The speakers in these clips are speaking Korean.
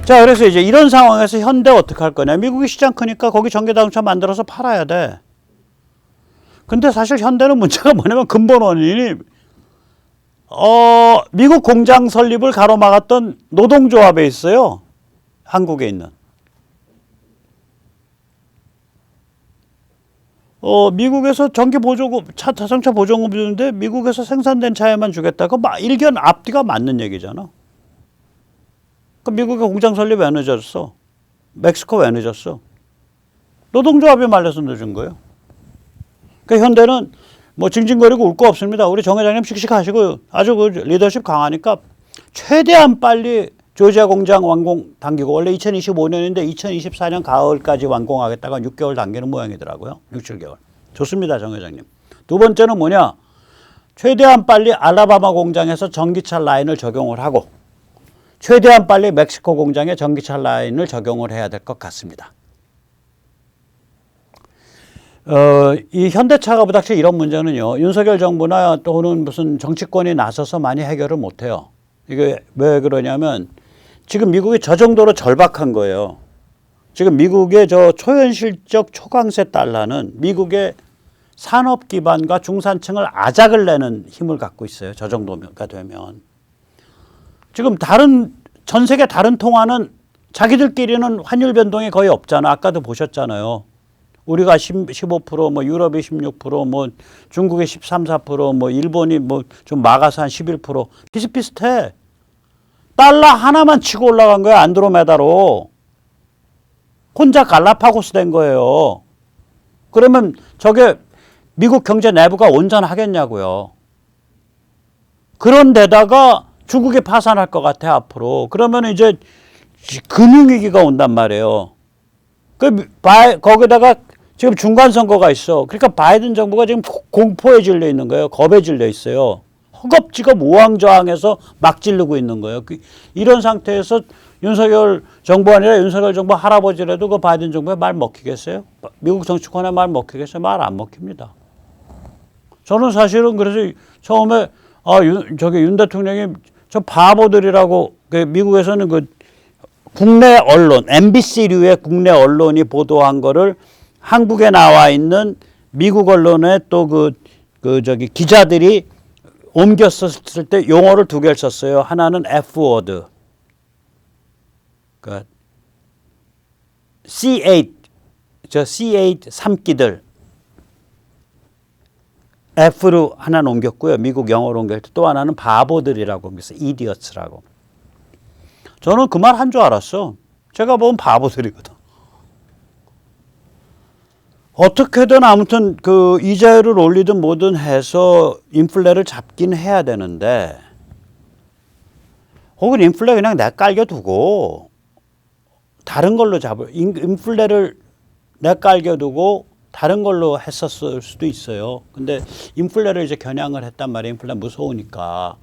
자, 그래서 이제 이런 상황에서 현대 어떻게 할 거냐. 미국이 시장 크니까 거기 전기자동차 만들어서 팔아야 돼. 근데 사실 현대는 문제가 뭐냐면 근본 원인이 미국 공장 설립을 가로막았던 노동조합에 있어요. 한국에 있는. 미국에서 전기 보조금, 자동차 보조금 주는데 미국에서 생산된 차에만 주겠다. 그 일견 앞뒤가 맞는 얘기잖아. 그 미국의 공장 설립 왜 늦었어? 멕시코 왜 늦었어? 노동조합이 말려서 늦은 거예요. 그 현대는 뭐 징징거리고 울 거 없습니다. 우리 정 회장님 씩씩하시고 아주 그 리더십 강하니까 최대한 빨리 조지아 공장 완공 당기고, 원래 2025년인데 2024년 가을까지 완공하겠다가 6개월 당기는 모양이더라고요. 6, 7개월. 좋습니다, 정 회장님. 두 번째는 뭐냐? 최대한 빨리 알라바마 공장에서 전기차 라인을 적용을 하고 최대한 빨리 멕시코 공장에 전기차 라인을 적용을 해야 될 것 같습니다. 이 현대차가 부닥쳐 이런 문제는요, 윤석열 정부나 또는 무슨 정치권이 나서서 많이 해결을 못해요. 이게 왜 그러냐면 지금 미국이 저 정도로 절박한 거예요. 지금 미국의 저 초현실적 초강세 달러는 미국의 산업 기반과 중산층을 아작을 내는 힘을 갖고 있어요. 저 정도가 되면. 지금 전 세계 다른 통화는 자기들끼리는 환율 변동이 거의 없잖아. 아까도 보셨잖아요. 우리가 15%, 뭐 유럽이 16%, 뭐 중국이 13, 4%, 뭐 일본이 뭐 좀 막아서 한 11% 비슷비슷해. 달러 하나만 치고 올라간 거야. 안드로메다로. 혼자 갈라파고스 된 거예요. 그러면 저게 미국 경제 내부가 온전하겠냐고요. 그런데다가 중국이 파산할 것 같아 앞으로. 그러면 이제 금융위기가 온단 말이에요. 거기다가 지금 중간선거가 있어. 그러니까 바이든 정부가 지금 공포에 질려 있는 거예요. 겁에 질려 있어요. 허겁지겁 우왕좌왕해서 막 지르고 있는 거예요. 이런 상태에서 윤석열 정부 아니라 윤석열 정부 할아버지라도 그 바이든 정부에 말 먹히겠어요? 미국 정치권에 말 먹히겠어요? 말 안 먹힙니다. 저는 사실은 그래서 처음에 윤 대통령이 저 바보들이라고, 미국에서는 그 국내 언론, MBC류의 국내 언론이 보도한 거를 한국에 나와 있는 미국 언론에 또 기자들이 옮겨 썼을 때 용어를 두 개를 썼어요. 하나는 F워드. 그러니까 C8 삼기들. F로 하나는 옮겼고요. 미국 영어로 옮길 때 또 하나는 바보들이라고 옮겼어요. 이디어츠라고. 저는 그 말 한 줄 알았어. 제가 보면 바보들이거든. 어떻게든 아무튼 그 이자율을 올리든 뭐든 해서 인플레를 잡긴 해야 되는데, 혹은 인플레 그냥 내깔겨 두고 다른 걸로 인플레를 내깔겨 두고 다른 걸로 했었을 수도 있어요. 근데 인플레를 이제 겨냥을 했단 말이에요. 인플레 무서우니까.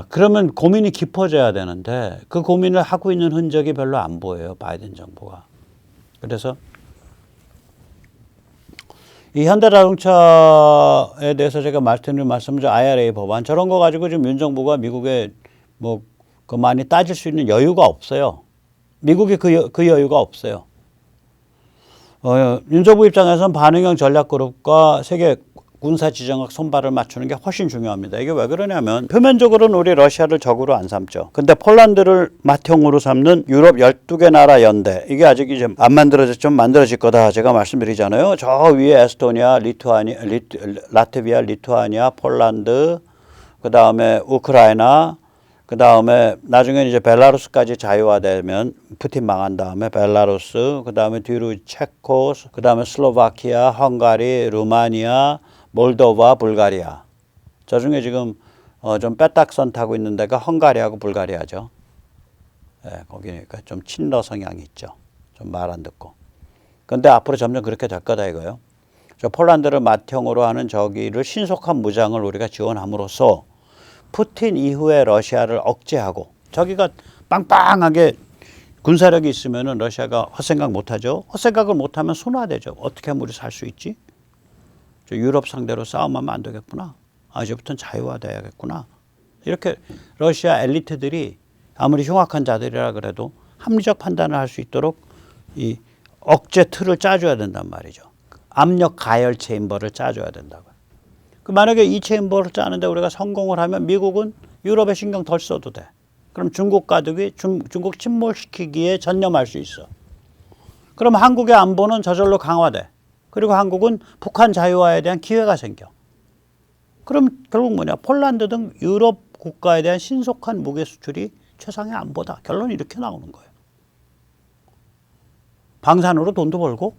그러면 고민이 깊어져야 되는데 그 고민을 하고 있는 흔적이 별로 안 보여요. 바이든 정부가. 그래서 이 현대자동차에 대해서 제가 말씀드린 말씀은 IRA 법안 저런 거 가지고 지금 윤 정부가 미국에 뭐 그 많이 따질 수 있는 여유가 없어요. 미국이 그 여유가 없어요. 윤 정부 입장에서는 반응형 전략그룹과 세계 군사지정학 손발을 맞추는 게 훨씬 중요합니다. 이게 왜 그러냐면 표면적으로는 우리 러시아를 적으로 안 삼죠. 근데 폴란드를 맏형으로 삼는 유럽 12개 나라 연대, 이게 아직 이제 안 만들어졌지만 만들어질 거다 제가 말씀드리잖아요. 저 위에 에스토니아, 라트비아, 리투아니아, 폴란드, 그 다음에 우크라이나, 그 다음에 나중에 이제 벨라루스까지 자유화되면 푸틴 망한 다음에 벨라루스, 그 다음에 뒤로 체코, 그 다음에 슬로바키아, 헝가리, 루마니아, 몰도바, 불가리아. 저 중에 지금 좀 빼딱선 타고 있는 데가 헝가리하고 불가리아죠. 거기니까 좀 친러 성향이 있죠. 좀 말 안 듣고. 근데 앞으로 점점 그렇게 될 거다 이거예요. 저 폴란드를 맏형으로 하는 저기를 신속한 무장을 우리가 지원함으로써 푸틴 이후에 러시아를 억제하고, 저기가 빵빵하게 군사력이 있으면은 러시아가 헛생각 못하죠. 헛생각을 못하면 순화되죠. 어떻게 하면 우리 살 수 있지? 저 유럽 상대로 싸움하면 안 되겠구나. 이제부터는 자유화돼야겠구나. 이렇게 러시아 엘리트들이 아무리 흉악한 자들이라 그래도 합리적 판단을 할 수 있도록 이 억제 틀을 짜줘야 된단 말이죠. 압력 가열 체인버를 짜줘야 된다고요. 만약에 이 체인버를 짜는데 우리가 성공을 하면 미국은 유럽에 신경 덜 써도 돼. 그럼 중국 가득이 중국 침몰시키기에 전념할 수 있어. 그럼 한국의 안보는 저절로 강화돼. 그리고 한국은 북한 자유화에 대한 기회가 생겨. 그럼 결국 뭐냐? 폴란드 등 유럽 국가에 대한 신속한 무기 수출이 최상의 안보다. 결론이 이렇게 나오는 거예요. 방산으로 돈도 벌고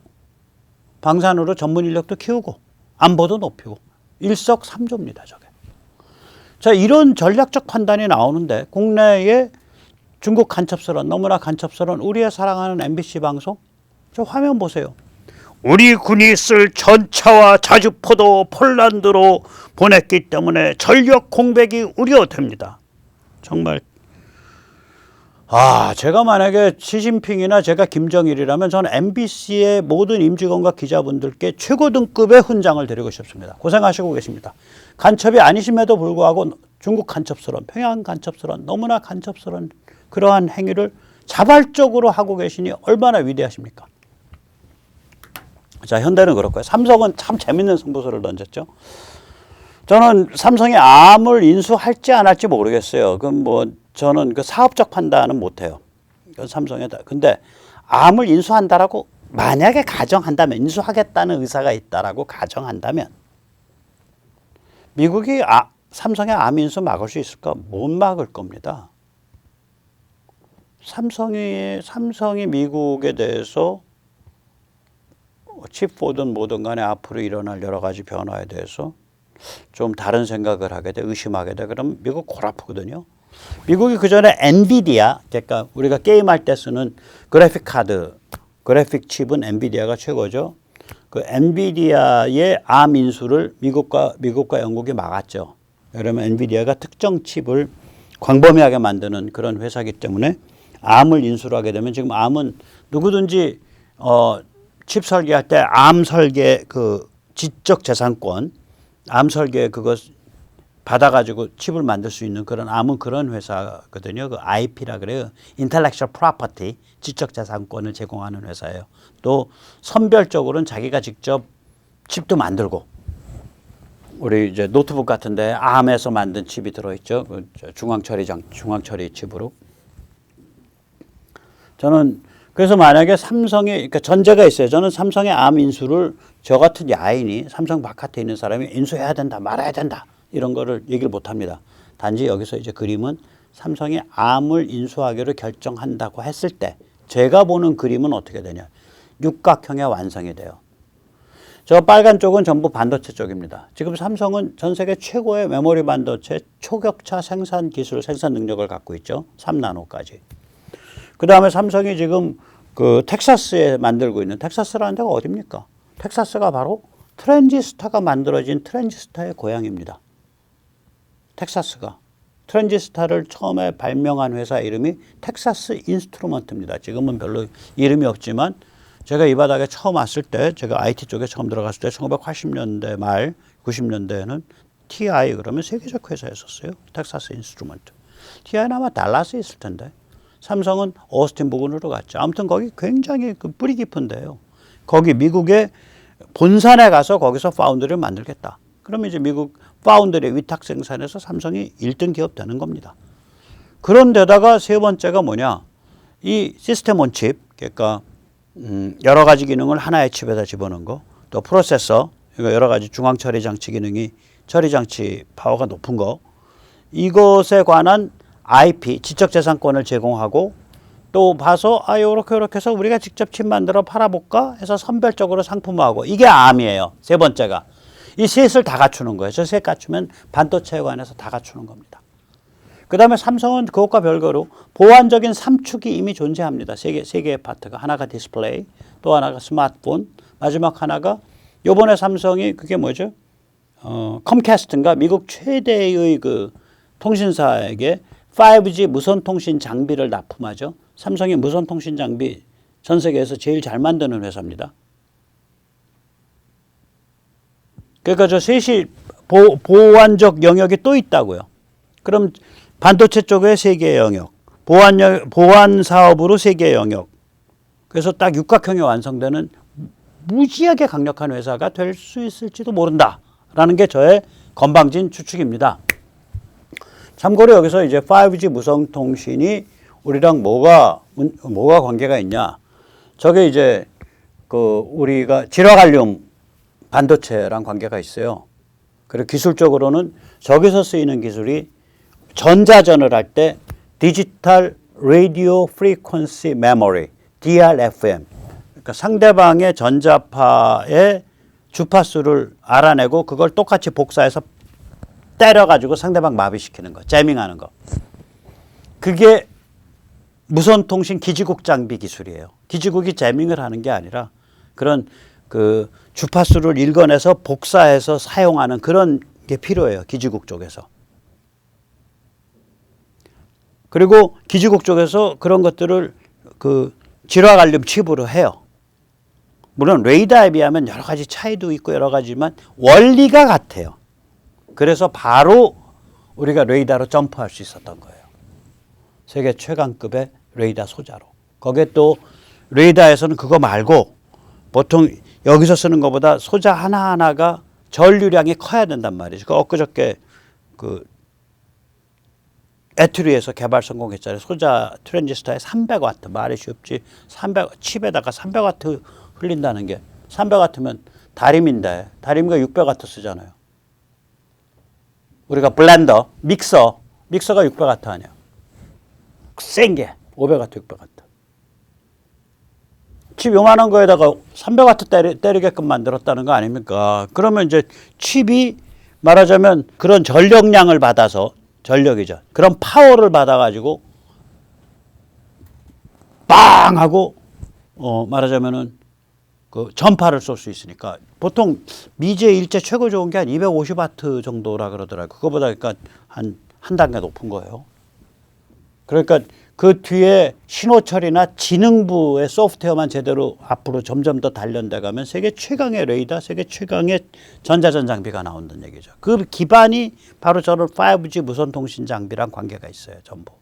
방산으로 전문 인력도 키우고 안보도 높이고 일석삼조입니다. 저게. 자, 이런 전략적 판단이 나오는데 국내에 중국 간첩스러운 너무나 간첩스러운 우리의 사랑하는 MBC 방송 저 화면 보세요. 우리 군이 쓸 전차와 자주포도 폴란드로 보냈기 때문에 전력 공백이 우려됩니다. 정말 제가 만약에 시진핑이나 제가 김정일이라면 저는 MBC의 모든 임직원과 기자분들께 최고 등급의 훈장을 드리고 싶습니다. 고생하시고 계십니다. 간첩이 아니심에도 불구하고 중국 간첩스러운, 평양 간첩스러운, 너무나 간첩스러운 그러한 행위를 자발적으로 하고 계시니 얼마나 위대하십니까? 자, 현대는 그렇고요. 삼성은 참 재밌는 승부수를 던졌죠. 저는 삼성이 암을 인수할지 안 할지 모르겠어요. 그럼 뭐 저는 그 사업적 판단은 못해요. 삼성에다. 근데 암을 인수한다라고 만약에 가정한다면, 인수하겠다는 의사가 있다라고 가정한다면 미국이 삼성의 암 인수 막을 수 있을까? 못 막을 겁니다. 삼성이 미국에 대해서 칩4든 뭐든 간에 앞으로 일어날 여러 가지 변화에 대해서 좀 다른 생각을 하게 돼, 의심하게 돼. 그럼 미국 골 아프거든요. 미국이 그 전에 엔비디아, 그러니까 우리가 게임할 때 쓰는 그래픽 카드, 그래픽 칩은 엔비디아가 최고죠. 그 엔비디아의 암 인수를 미국과 영국이 막았죠. 그러면 엔비디아가 특정 칩을 광범위하게 만드는 그런 회사이기 때문에 암을 인수를 하게 되면 지금 암은 누구든지 칩 설계할 때 암 설계 그 지적 재산권, 암 설계 그거 받아가지고 칩을 만들 수 있는 그런 암은 그런 회사거든요. 그 IP라 그래요. Intellectual Property, 지적 재산권을 제공하는 회사예요. 또 선별적으로는 자기가 직접 칩도 만들고, 우리 이제 노트북 같은데 암에서 만든 칩이 들어있죠. 그 중앙처리 칩으로. 저는 그래서 만약에 삼성에, 그러니까 전제가 있어요. 저는 삼성의 암 인수를 저 같은 야인이 삼성 바깥에 있는 사람이 인수해야 된다, 말아야 된다, 이런 거를 얘기를 못 합니다. 단지 여기서 이제 그림은 삼성이 암을 인수하기로 결정한다고 했을 때 제가 보는 그림은 어떻게 되냐. 육각형의 완성이 돼요. 저 빨간 쪽은 전부 반도체 쪽입니다. 지금 삼성은 전 세계 최고의 메모리 반도체 초격차 생산 기술, 생산 능력을 갖고 있죠. 3나노까지. 그 다음에 삼성이 지금 그 텍사스에 만들고 있는, 텍사스라는 데가 어딥니까? 텍사스가 바로 트랜지스타가 만들어진 트랜지스타의 고향입니다. 텍사스가. 트랜지스타를 처음에 발명한 회사 이름이 텍사스 인스트루먼트입니다. 지금은 별로 이름이 없지만 제가 이 바닥에 처음 왔을 때, 제가 IT 쪽에 처음 들어갔을 때 1980년대 말 90년대에는 TI 그러면 세계적 회사였었어요. 텍사스 인스트루먼트. TI는 아마 달라스에 있을 텐데 삼성은 오스틴 부근으로 갔죠. 아무튼 거기 굉장히 그 뿌리 깊은데요. 거기 미국의 본산에 가서 거기서 파운드리를 만들겠다. 그러면 이제 미국 파운드리 위탁 생산에서 삼성이 1등 기업 되는 겁니다. 그런데다가 세 번째가 뭐냐. 이 시스템 온 칩, 그러니까 여러 가지 기능을 하나의 칩에다 집어넣은 거, 또 프로세서, 여러 가지 중앙 처리 장치 기능이, 처리 장치 파워가 높은 거, 이것에 관한 IP, 지적재산권을 제공하고, 또 봐서 요렇게 해서 우리가 직접 칩 만들어 팔아볼까 해서 선별적으로 상품화하고, 이게 암이에요. 세 번째가. 이 셋을 다 갖추는 거예요. 저 셋 갖추면 반도체에 관해서 다 갖추는 겁니다. 그 다음에 삼성은 그것과 별거로 보완적인 3축이 이미 존재합니다. 세 개의 파트가. 하나가 디스플레이, 또 하나가 스마트폰, 마지막 하나가 요번에 삼성이 그게 뭐죠? 컴캐스트인가? 미국 최대의 그 통신사에게 5G 무선통신 장비를 납품하죠. 삼성이 무선통신 장비 전 세계에서 제일 잘 만드는 회사입니다. 그러니까 저 셋이 보완적 영역이 또 있다고요. 그럼 반도체 쪽에 3개의 영역, 보안 사업으로 세계 영역. 그래서 딱 육각형이 완성되는 무지하게 강력한 회사가 될 수 있을지도 모른다라는 게 저의 건방진 추측입니다. 참고로 여기서 이제 5G 무선 통신이 우리랑 뭐가 관계가 있냐? 저게 이제 그 우리가 질화갈륨 반도체랑 관계가 있어요. 그리고 기술적으로는 저기서 쓰이는 기술이 전자전을 할 때 디지털 라디오 프리퀀시 메모리 DRFM. 그러니까 상대방의 전자파의 주파수를 알아내고 그걸 똑같이 복사해서 때려가지고 상대방 마비시키는 거, 재밍하는 거. 그게 무선통신 기지국 장비 기술이에요. 기지국이 재밍을 하는 게 아니라 그런 그 주파수를 읽어내서 복사해서 사용하는 그런 게 필요해요. 기지국 쪽에서. 그리고 기지국 쪽에서 그런 것들을 그 질화갈륨 칩으로 해요. 물론 레이더에 비하면 여러 가지 차이도 있고 여러 가지지만 원리가 같아요. 그래서 바로 우리가 레이더로 점프할 수 있었던 거예요. 세계 최강급의 레이더 소자로. 거기에 또 레이더에서는 그거 말고 보통 여기서 쓰는 것보다 소자 하나하나가 전류량이 커야 된단 말이죠. 그 엊그저께 그 에투리에서 개발 성공했잖아요. 소자 트랜지스터에 300와트. 말이 쉽지. 칩에다가 300와트 흘린다는 게 300와트면 다림인데 다림이가 600와트 쓰잖아요. 우리가 블렌더, 믹서가 600와트 아니야. 센 게 500와트, 600와트. 칩 요만한 거에다가 300와트 때리게끔 만들었다는 거 아닙니까? 그러면 이제 칩이 말하자면 그런 전력량을 받아서 전력이죠. 그런 파워를 받아가지고 빵 하고 말하자면은 그 전파를 쏠 수 있으니까 보통 미제 일제 최고 좋은 게 한 250와트 정도라 그러더라고요. 그거보다 그러니까 한 단계 높은 거예요. 그러니까 그 뒤에 신호 처리나 지능부의 소프트웨어만 제대로 앞으로 점점 더 단련돼 가면 세계 최강의 레이더, 세계 최강의 전자전 장비가 나온다는 얘기죠. 그 기반이 바로 저는 5G 무선 통신 장비랑 관계가 있어요, 전부.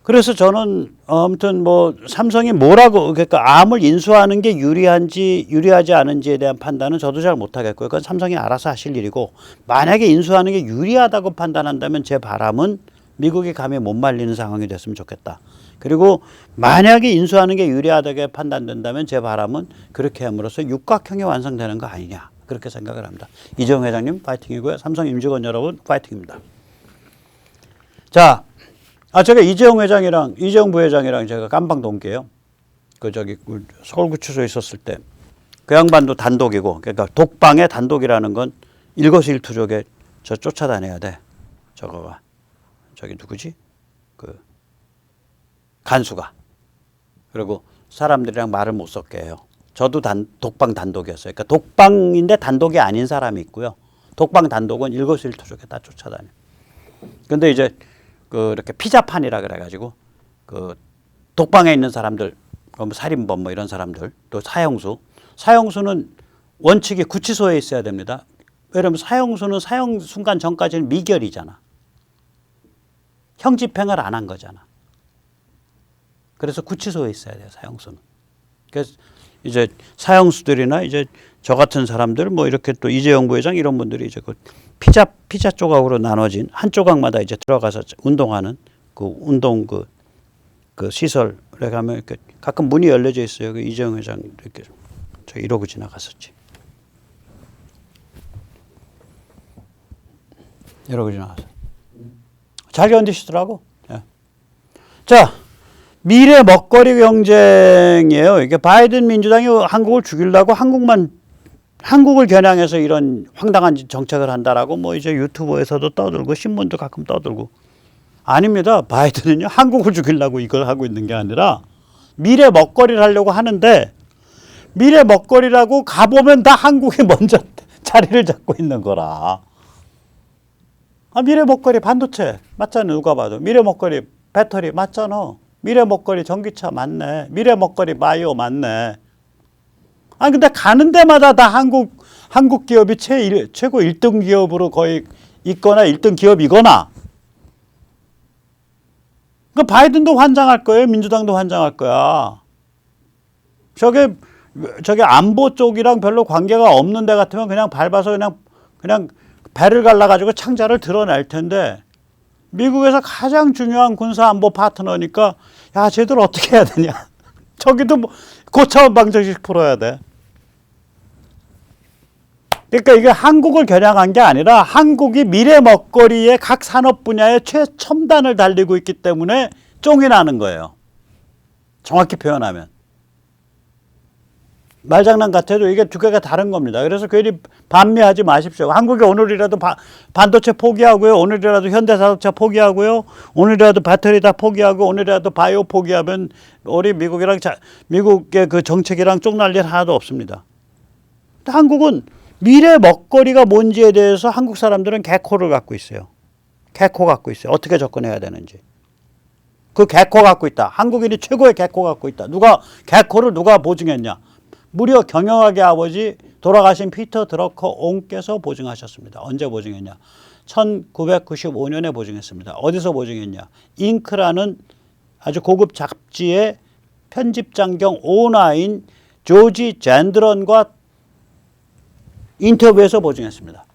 그래서 저는 아무튼 뭐 삼성이 뭐라고 그러니까 암을 인수하는 게 유리한지 유리하지 않은지에 대한 판단은 저도 잘 못하겠고요. 그건 삼성이 알아서 하실 일이고 만약에 인수하는 게 유리하다고 판단한다면 제 바람은 미국이 감히 못 말리는 상황이 됐으면 좋겠다. 그리고 만약에 인수하는 게 유리하다고 판단된다면 제 바람은 그렇게 함으로써 육각형이 완성되는 거 아니냐 그렇게 생각을 합니다. 이재용 회장님 파이팅이고요. 삼성 임직원 여러분 파이팅입니다. 자, 제가 이재용 부회장이랑 제가 깜방 동기예요. 서울구치소에 있었을 때 그 양반도 단독이고 그러니까 독방의 단독이라는 건 일거수일투족에 저 쫓아다녀야 돼. 저거가. 저기 누구지? 그 간수가. 그리고 사람들이랑 말을 못 섞게 해요. 저도 독방 단독이었어요. 그러니까 독방인데 단독이 아닌 사람이 있고요. 독방 단독은 일거수일투족에 다 쫓아다녀. 근데 이제 이렇게 피자판이라 그래가지고 그 독방에 있는 사람들, 살인범 뭐 이런 사람들, 또 사형수는 원칙이 구치소에 있어야 됩니다. 왜냐면 사형수는 사형 순간 전까지는 미결이잖아. 형 집행을 안 한 거잖아. 그래서 구치소에 있어야 돼요, 사형수는. 그래서 이제 사형수들이나 이제 저 같은 사람들 뭐 이렇게 또 이재용 부회장 이런 분들이 이제 그 피자 조각으로 나눠진 한 조각마다 이제 들어가서 운동하는 그 운동 그 시설에 가면 이렇게 가끔 문이 열려져 있어요. 그 이재용 회장 이렇게 저 이러고 지나갔었지. 이러고 지나갔어. 잘 견디시더라고. 예. 자, 미래 먹거리 경쟁이에요. 이게 바이든 민주당이 한국을 죽이려고 한국을 겨냥해서 이런 황당한 정책을 한다라고 뭐 이제 유튜브에서도 떠들고 신문도 가끔 떠들고. 아닙니다. 바이든은요, 한국을 죽이려고 이걸 하고 있는 게 아니라 미래 먹거리를 하려고 하는데 미래 먹거리라고 가보면 다 한국이 먼저 자리를 잡고 있는 거라. 미래 먹거리 반도체 맞잖아. 누가 봐도. 미래 먹거리 배터리 맞잖아. 미래 먹거리 전기차 맞네. 미래 먹거리 바이오 맞네. 근데 가는 데마다 다 한국 기업이 최고 1등 기업으로 거의 있거나 1등 기업이거나 그 바이든도 환장할 거예요. 민주당도 환장할 거야. 저게 안보 쪽이랑 별로 관계가 없는 데 같으면 그냥 밟아서 그냥 배를 갈라가지고 창자를 드러낼 텐데 미국에서 가장 중요한 군사 안보 파트너니까 야 쟤들 어떻게 해야 되냐. 저기도 뭐 고차원 방정식 풀어야 돼. 그러니까 이게 한국을 겨냥한 게 아니라 한국이 미래 먹거리의 각 산업 분야의 최첨단을 달리고 있기 때문에 쫑이 나는 거예요. 정확히 표현하면. 말장난 같아도 이게 두 개가 다른 겁니다. 그래서 괜히 반미하지 마십시오. 한국이 오늘이라도 반도체 포기하고요. 오늘이라도 현대자동차 포기하고요. 오늘이라도 배터리 다 포기하고 오늘이라도 바이오 포기하면 우리 미국의 그 정책이랑 쪽날 일 하나도 없습니다. 한국은 미래 먹거리가 뭔지에 대해서 한국 사람들은 개코를 갖고 있어요. 개코 갖고 있어요. 어떻게 접근해야 되는지. 그 개코 갖고 있다. 한국인이 최고의 개코 갖고 있다. 개코를 누가 보증했냐. 무려 경영학의 아버지 돌아가신 피터 드러커 옹께서 보증하셨습니다. 언제 보증했냐. 1995년에 보증했습니다. 어디서 보증했냐. 잉크라는 아주 고급 잡지의 편집장 겸 오너인 조지 젠드런과 인터뷰에서 보증했습니다.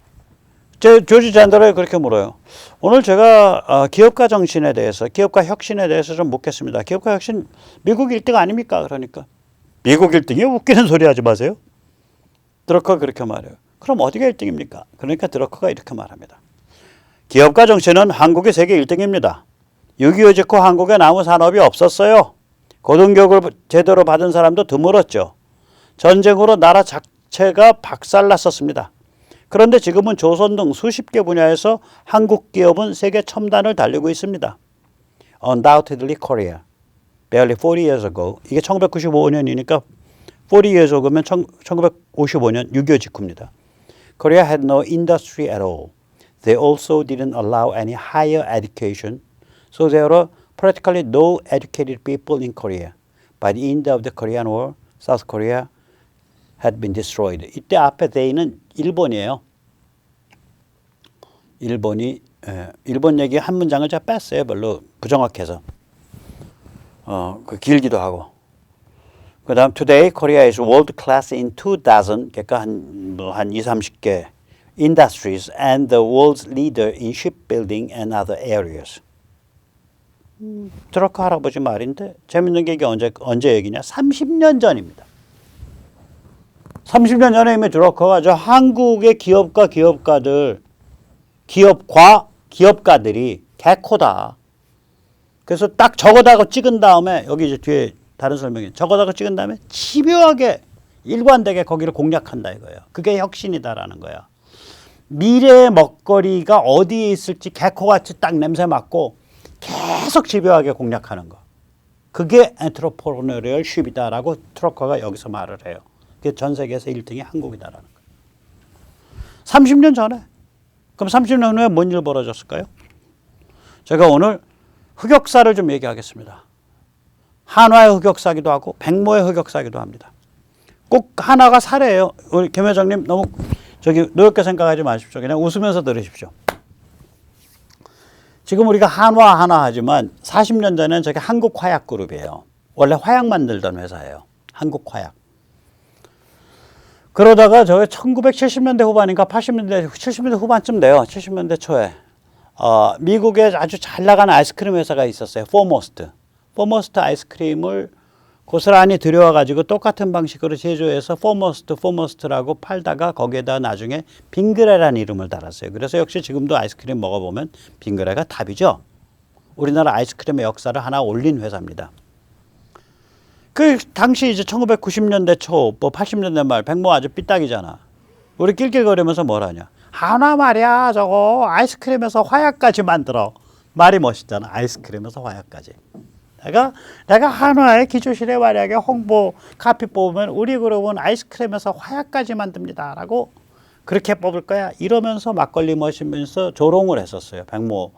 조지 젠더러에 그렇게 물어요. 오늘 제가 기업가 정신에 대해서, 기업가 혁신에 대해서 좀 묻겠습니다. 기업가 혁신 미국 1등 아닙니까? 그러니까 미국 1등이 웃기는 소리 하지 마세요. 드러커가 그렇게 말해요. 그럼 어디가 1등입니까? 그러니까 드러커가 이렇게 말합니다. 기업가 정신은 한국이 세계 1등입니다. 6.25 직후 한국에 남은 산업이 없었어요. 고등교육을 제대로 받은 사람도 드물었죠. 전쟁으로 나라 자체가 박살났었습니다. 그런데 지금은 조선 등 수십 개 분야에서 한국 기업은 세계 첨단을 달리고 있습니다. Undoubtedly Korea. Barely 40 years ago. 이게 1995년이니까 40 years ago면 1955년 6.25 직후입니다. Korea had no industry at all. They also didn't allow any higher education. So there were practically no educated people in Korea. By the end of the Korean War, South Korea had been destroyed. 이때 앞에 they는 일본이에요. 일본 얘기 한 문장을 제가 뺐어요. 별로 부정확해서. 길기도 하고. 그 다음 today Korea is world class in 2,000 그러니까 한 20, 30개 industries and the world's leader in shipbuilding and other areas. 드러커 할아버지 말인데 재밌는 게 이게 언제 얘기냐? 30년 전입니다. 30년 전에 이미 드러커가 저 한국의 기업가들이 개코다. 그래서 딱 적어다가 찍은 다음에 여기 이제 뒤에 다른 설명이 적어다가 찍은 다음에 집요하게 일관되게 거기를 공략한다 이거예요. 그게 혁신이다라는 거야. 미래의 먹거리가 어디에 있을지 개코같이 딱 냄새 맡고 계속 집요하게 공략하는 거. 그게 엔트로프레너리얼 쉽이다라고 트러커가 여기서 말을 해요. 그게 전 세계에서 1등이 한국이다라는 거예요. 30년 전에. 그럼 30년 후에 뭔 일 벌어졌을까요? 제가 오늘 흑역사를 좀 얘기하겠습니다. 한화의 흑역사기도 하고 백모의 흑역사기도 합니다. 꼭 하나가 사례예요. 우리 김 회장님 너무 노엽게 생각하지 마십시오. 그냥 웃으면서 들으십시오. 지금 우리가 한화 하지만 40년 전에는 저게 한국화약그룹이에요. 원래 화약 만들던 회사예요. 한국화약. 그러다가 저게 1970년대 후반인가 70년대 후반쯤 돼요. 70년대 초에. 미국에 아주 잘 나가는 아이스크림 회사가 있었어요. 포머스트 아이스크림을 고스란히 들여와가지고 똑같은 방식으로 제조해서 포머스트라고 팔다가 거기에다 나중에 빙그레라는 이름을 달았어요. 그래서 역시 지금도 아이스크림 먹어보면 빙그레가 답이죠. 우리나라 아이스크림의 역사를 하나 올린 회사입니다. 그 당시 이제 1990년대 초, 80년대 말 백모 아주 삐딱이잖아. 우리 낄낄거리면서 뭘 하냐. 한화 말이야 저거 아이스크림에서 화약까지 만들어. 말이 멋있잖아. 아이스크림에서 화약까지. 내가 한화의 기초실에 만약에 홍보 카피 뽑으면 우리 그룹은 아이스크림에서 화약까지 만듭니다 라고 그렇게 뽑을 거야 이러면서 막걸리 마시면서 조롱을 했었어요. 백모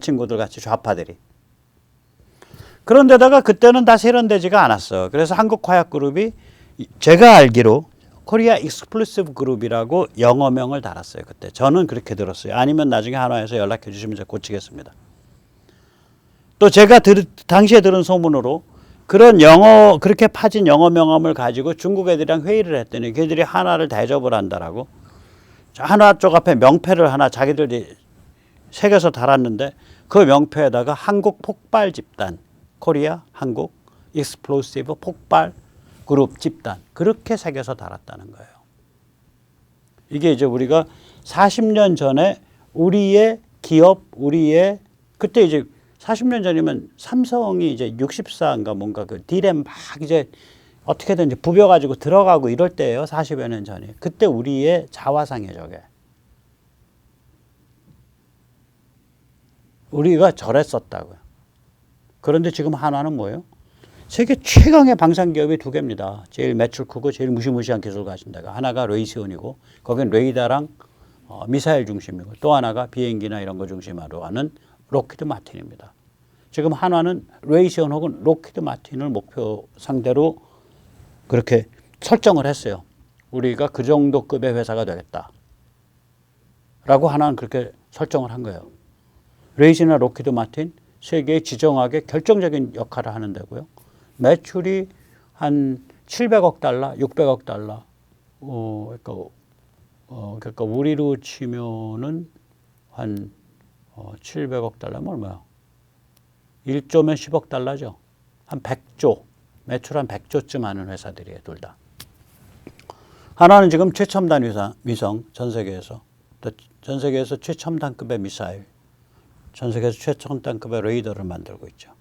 친구들 같이 좌파들이. 그런데다가 그때는 다 세련되지가 않았어. 그래서 한국화약그룹이 제가 알기로 코리아 익스클루시브 그룹이라고 영어명을 달았어요. 그때 저는 그렇게 들었어요. 아니면 나중에 한화에서 연락해 주시면 제가 고치겠습니다. 또 제가 당시에 들은 소문으로 그런 그렇게 파진 영어 명함을 가지고 중국 애들이랑 회의를 했더니 걔들이 한화를 대접을 한다라고. 한화 쪽 앞에 명패를 하나 자기들이 새겨서 달았는데 그 명패에다가 한국 폭발 집단, 코리아 한국 익스플로시브 폭발 그룹 집단 그렇게 새겨서 달았다는 거예요. 이게 이제 우리가 40년 전에 우리의 기업, 그때 이제 40년 전이면 삼성이 이제 64인가 뭔가 그 디램 막 이제 어떻게든 이제 부벼가지고 들어가고 이럴 때예요. 40여 년 전에. 그때 우리의 자화상이에요, 저게. 우리가 저랬었다고요. 그런데 지금 한화는 뭐예요? 세계 최강의 방산기업이 두 개입니다. 제일 매출 크고 제일 무시무시한 기술 가진 데가. 하나가 레이시온이고 거긴 레이더랑 미사일 중심이고 또 하나가 비행기나 이런 거 중심으로 하는 록히드 마틴입니다. 지금 한화는 레이시온 혹은 록히드 마틴을 목표 상대로 그렇게 설정을 했어요. 우리가 그 정도 급의 회사가 되겠다. 라고 한화는 그렇게 설정을 한 거예요. 레이시나 록히드 마틴 세계의 지정학에 결정적인 역할을 하는 데고요. 매출이 한 700억 달러, 600억 달러. 그러니까 우리로 치면은 한 700억 달러면 얼마야? 1조면 10억 달러죠. 한 100조, 매출 한 100조쯤 하는 회사들이에요, 둘 다. 하나는 지금 최첨단 위성, 전 세계에서. 또 전 세계에서 최첨단급의 미사일, 전 세계에서 최첨단급의 레이더를 만들고 있죠.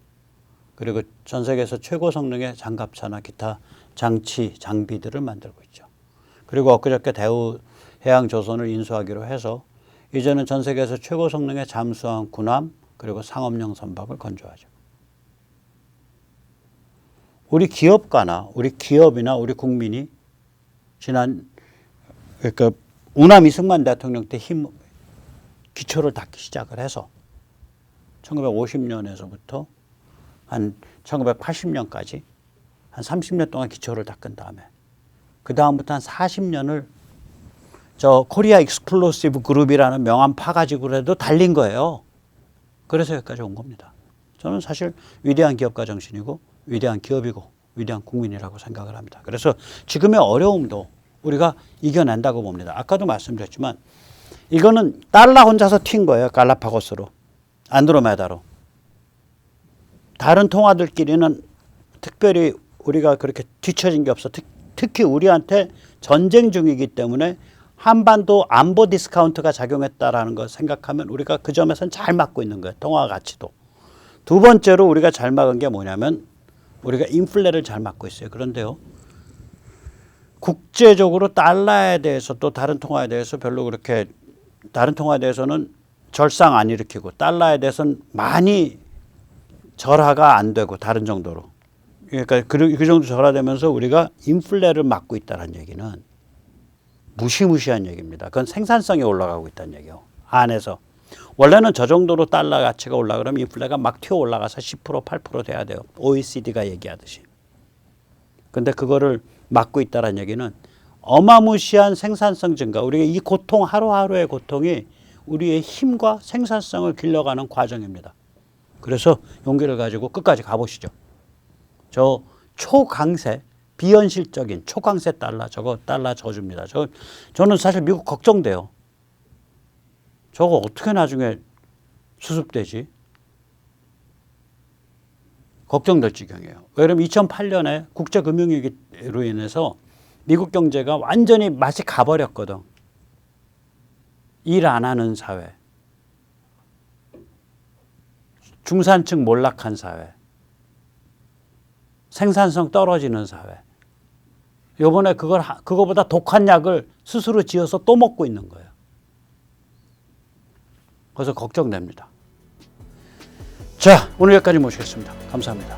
그리고 전 세계에서 최고 성능의 장갑차나 기타 장치, 장비들을 만들고 있죠. 그리고 엊그저께 대우해양조선을 인수하기로 해서 이제는 전 세계에서 최고 성능의 잠수함, 군함, 그리고 상업용 선박을 건조하죠. 우리 기업가나 우리 기업이나 우리 국민이 그러니까 우남 이승만 대통령 때 기초를 닦기 시작을 해서 1950년에서부터 한 1980년까지 한 30년 동안 기초를 닦은 다음에 그 다음부터 한 40년을 저 코리아 익스클루시브 그룹이라는 명함 파가지고라도 달린 거예요. 그래서 여기까지 온 겁니다. 저는 사실 위대한 기업가 정신이고 위대한 기업이고 위대한 국민이라고 생각을 합니다. 그래서 지금의 어려움도 우리가 이겨낸다고 봅니다. 아까도 말씀드렸지만 이거는 달러 혼자서 튄 거예요. 갈라파고스로. 안드로메다로. 다른 통화들끼리는 특별히 우리가 그렇게 뒤처진 게 없어. 특히 우리한테 전쟁 중이기 때문에 한반도 안보 디스카운트가 작용했다라는 걸 생각하면 우리가 그 점에서는 잘 막고 있는 거예요. 통화 가치도. 두 번째로 우리가 잘 막은 게 뭐냐면 우리가 인플레를 잘 막고 있어요. 그런데요. 국제적으로 달러에 대해서 또 다른 통화에 대해서 별로 그렇게 다른 통화에 대해서는 절상 안 일으키고 달러에 대해서는 많이 절하가 안 되고 다른 정도로. 그러니까 그 정도 절하되면서 우리가 인플레를 막고 있다는 얘기는 무시무시한 얘기입니다. 그건 생산성이 올라가고 있다는 얘기예요. 안에서. 원래는 저 정도로 달러 가치가 올라가면 인플레가 막 튀어 올라가서 10% 8% 돼야 돼요. OECD가 얘기하듯이. 근데 그거를 막고 있다는 얘기는 어마무시한 생산성 증가. 우리가 이 고통 하루하루의 고통이 우리의 힘과 생산성을 길러가는 과정입니다. 그래서 용기를 가지고 끝까지 가보시죠. 저 초강세, 비현실적인 초강세 달러, 저거 달러 저주입니다. 저는 사실 미국 걱정돼요. 저거 어떻게 나중에 수습되지? 걱정될 지경이에요. 왜냐하면 2008년에 국제금융위기로 인해서 미국 경제가 완전히 맛이 가버렸거든. 일 안 하는 사회. 중산층 몰락한 사회. 생산성 떨어지는 사회. 이번에 그거보다 독한 약을 스스로 지어서 또 먹고 있는 거예요. 그래서 걱정됩니다. 자, 오늘 여기까지 모시겠습니다. 감사합니다.